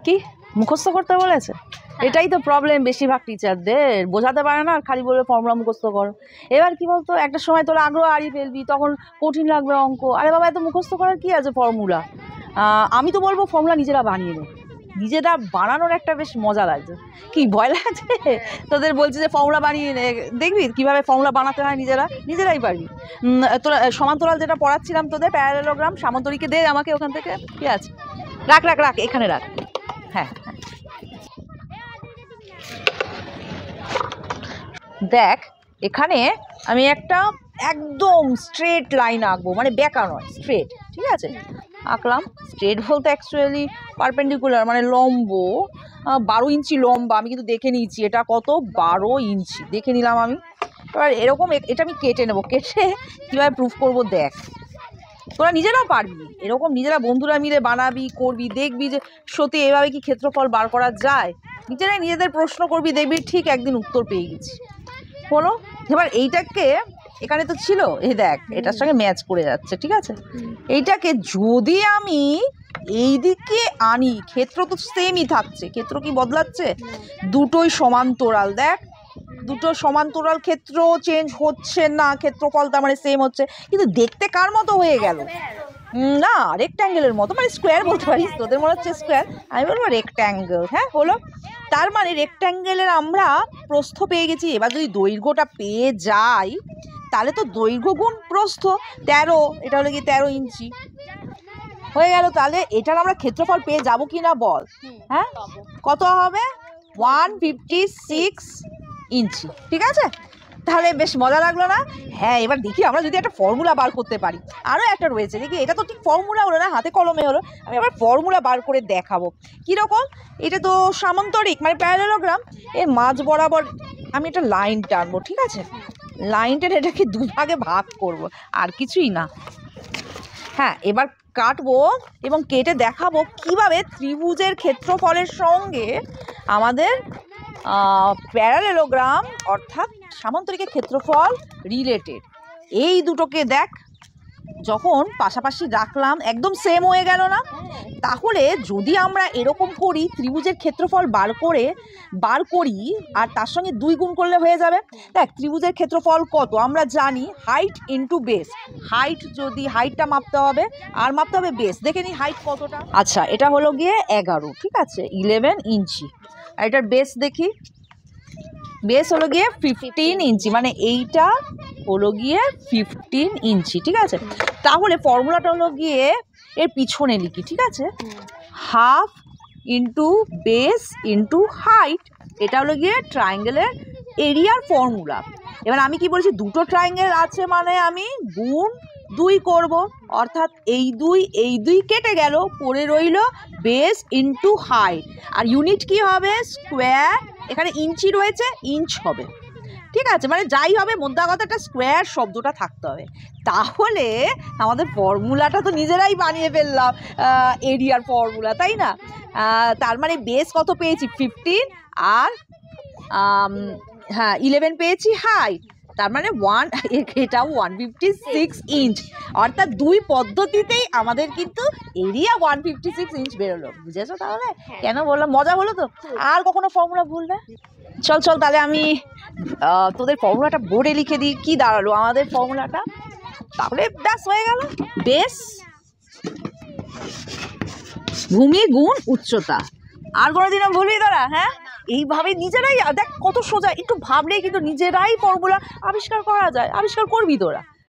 কি মুখস্থ করতে বলেছে? এটাই তো প্রবলেম বেশিরভাগ টিচারদের, বোঝাতে পারে না আর খালি বলবে ফর্মুলা মুখস্থ করো। এবার কি বলতো, একটা সময় তোরা আগ্রহ হারিয়ে ফেলবি, তখন কঠিন লাগবে অঙ্ক। আরে বাবা, এত মুখস্থ করার কি আছে ফর্মুলা? আমি তো বলবো ফর্মুলা নিজেরা বানিয়ে নে, নিজেরা বানানোর একটা বেশ মজা লাগছে। কি ভয় লাগছে তোদের? বলছি যে ফর্মুলা বানিয়ে নে, দেখবি কিভাবে ফর্মুলা বানাতে হয়, নিজেরাই পারবি। তোরা সমান্তরাল যেটা পড়াচ্ছিলাম তোদের প্যারালেলোগ্রাম, সামান্তরিকে দে আমাকে ওখান থেকে। কি আছে, রাখ রাখ রাখ, এখানে রাখ। হ্যাঁ হ্যাঁ, দেখ এখানে আমি একটা একদম স্ট্রেট লাইন আঁকবো, মানে বেঁকা নয়, স্ট্রেট। ঠিক আছে, আঁকলাম। স্ট্রেট বলতে অ্যাকচুয়ালি পারপেন্ডিকুলার, মানে লম্ব। 12 ইঞ্চি লম্বা, আমি কিন্তু দেখে নিয়েছি এটা কত, 12 ইঞ্চি দেখে নিলাম আমি। এবার এরকম এটা আমি কেটে নেবো, কেটে কীভাবে প্রুফ করবো দেখ। তোরা নিজেরাও পারবি এরকম, নিজেরা বন্ধুরা মিলে বানাবি, করবি, দেখবি যে সত্যি এভাবে কি ক্ষেত্রফল বার করা যায়। নিজেরাই নিজেদের প্রশ্ন করবি, দেখবি ঠিক একদিন উত্তর পেয়ে গেছি। হলো, এবার এইটাকে, এখানে তো ছিল, এই দেখ এটার সঙ্গে ম্যাচ করে যাচ্ছে। ঠিক আছে, এইটাকে যদি আমি এই দিকে আনি, ক্ষেত্র তো সেমই থাকছে, ক্ষেত্র কি বদলাচ্ছে? দুটোই সমান্তরাল, দেখ দুটো সমান্তরাল, ক্ষেত্র চেঞ্জ হচ্ছে না, ক্ষেত্রফল তার মানে সেম হচ্ছে, কিন্তু দেখতে কার মতো হয়ে গেল? না, রেক্ট্যাঙ্গেলের মতো, মানে স্কোয়ার বলতে পারিস, তোদের মনে হচ্ছে স্কোয়ার, আমি বলবো রেক্ট্যাঙ্গেল। হ্যাঁ হলো, তার মানে রেক্ট্যাঙ্গেলের আমরা প্রস্থ পেয়ে গেছি। এবার যদি দৈর্ঘ্যটা পেয়ে যাই, তাহলে তো দৈর্ঘ্য গুণ প্রস্থ 13, এটা হলো কি 13 ইঞ্চি হয়ে গেল। তাহলে এটার আমরা ক্ষেত্রফল পেয়ে যাব কি না বল? হ্যাঁ, কত হবে? 156 ইঞ্চি। ঠিক আছে, তাহলে বেশ মজা লাগলো না? হ্যাঁ, এবার দেখি আমরা যদি একটা ফর্মুলা বার করতে পারি। আরও একটা রয়েছে, দেখি এটা তো ঠিক ফর্মুলা হলো না, হাতে কলমে হলো। আমি আবার ফর্মুলা বার করে দেখাবো কীরকম। এটা তো সামান্তরিক, মানে প্যারালেলোগ্রাম, এর মাঝ বরাবর আমি একটা লাইন টানবো। ঠিক আছে, লাইন টেনে এটাকে দুভাগে ভাগ করব, আর কিছুই না। হ্যাঁ, এবার কাটবো এবং কেটে দেখাবো কিভাবে ত্রিভুজের ক্ষেত্রফলের সঙ্গে আমাদের প্যারালেলোগ্রাম অর্থাৎ সামান্তরিকের ক্ষেত্রফল রিলেটেড। এই দুটোকে দেখ, যখন পাশাপাশি রাখলাম একদম সেম হয়ে গেল না? তাহলে যদি আমরা এরকম করি, ত্রিভুজের ক্ষেত্রফল বার করি আর তার সঙ্গে 2 গুণ করলে হয়ে যাবে। দেখ ত্রিভুজের ক্ষেত্রফল কত আমরা জানি, হাইট ইন্টু বেস। হাইট, যদি হাইটটা মাপতে হবে আর মাপতে হবে বেস, দেখে নি হাইট কতটা। আচ্ছা, এটা হলো গিয়ে 11, ঠিক আছে, 11 ইঞ্চি। আর এটার বেস দেখি, বেস হলো গিয়ে 15 ইঞ্চি, মানে এইটা হলো গিয়ে 15 ইঞ্চি। ঠিক আছে, তাহলে ফর্মুলাটা হলো গিয়ে এর পিছনে লিখি। ঠিক আছে, half into base into height, এটা হলো গিয়ে ট্রায়াঙ্গেলের এরিয়ার ফর্মুলা। এবার আমি কি বলছি, দুটো ট্রায়াঙ্গেল আছে মানে আমি গুণ 2 করব, অর্থাৎ এই 2 কেটে গেল, পড়ে রইল বেস ইন্টু হাইট। আর ইউনিট কি হবে? স্কোয়ার। এখানে ইঞ্চি রয়েছে, ইঞ্চ হবে। ঠিক আছে, মানে যাই হবে মোদ্দা কথাটা স্কোয়ার শব্দটা থাকতে হবে। তাহলে আমাদের ফর্মুলাটা তো নিজেরাই বানিয়ে ফেললাম, এরিয়ার ফর্মুলা, তাই না? তার মানে বেস কত পেয়েছি? 15, আর হ্যাঁ 11 পেয়েছি হাইট, তার মানে এটাও 156 ইঞ্চ। অর্থাৎ 2 পদ্ধতিতেই আমাদের কিন্তু এরিয়া 156 ইঞ্চ বেরোলো। বুঝেছো তাহলে কেন বললাম? মজা হলো তো? আর কখনো ফর্মুলা ভুলবে? চল তাহলে আমি তোদের ফর্মুলাটা বোর্ডে লিখে দিই। কি দাঁড়ালো আমাদের ফর্মুলাটা? তাহলে ব্যাস হয়ে গেল, বেস ভূমি গুণ উচ্চতা। আর কোনোদিনও ভুলবি তোরা? হ্যাঁ, এইভাবে নিজেরাই দেখ কত সোজা, একটু ভাবলেই কিন্তু নিজেরাই ফর্মুলা আবিষ্কার করা যায়। আবিষ্কার করবি তোরা।